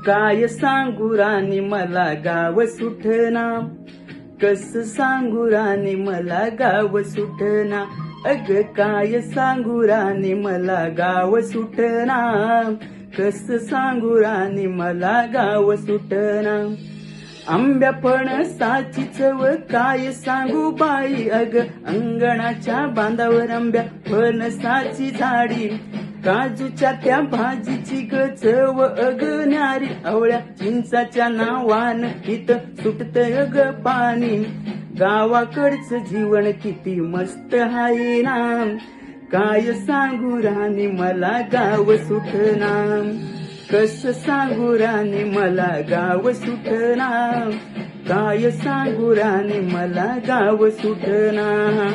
काय सांगू राणी मला गाव सुटना, कस सांगू राणी मला गाव सुटना, अग काय सांगू राणी मला गाव सुटना, कस सांगू राणी मला गाव सुटना. आंब्या फणसाची चव काय सांगू बाई, अग अंगणाच्या बांधावर आंब्या फणसाची झाडी, काजूच्या त्या भाजीची ग चव अग न्यारी, आवळ्या चिंचाच्या नावान इथं सुटत अग पाणी, गावाकडचं जीवन किती मस्त हाय ना, काय सांगू राणी मला गाव सुटना, कस सांगू राणी मला गाव सुटना, काय सांगू राणी मला गाव सुटना.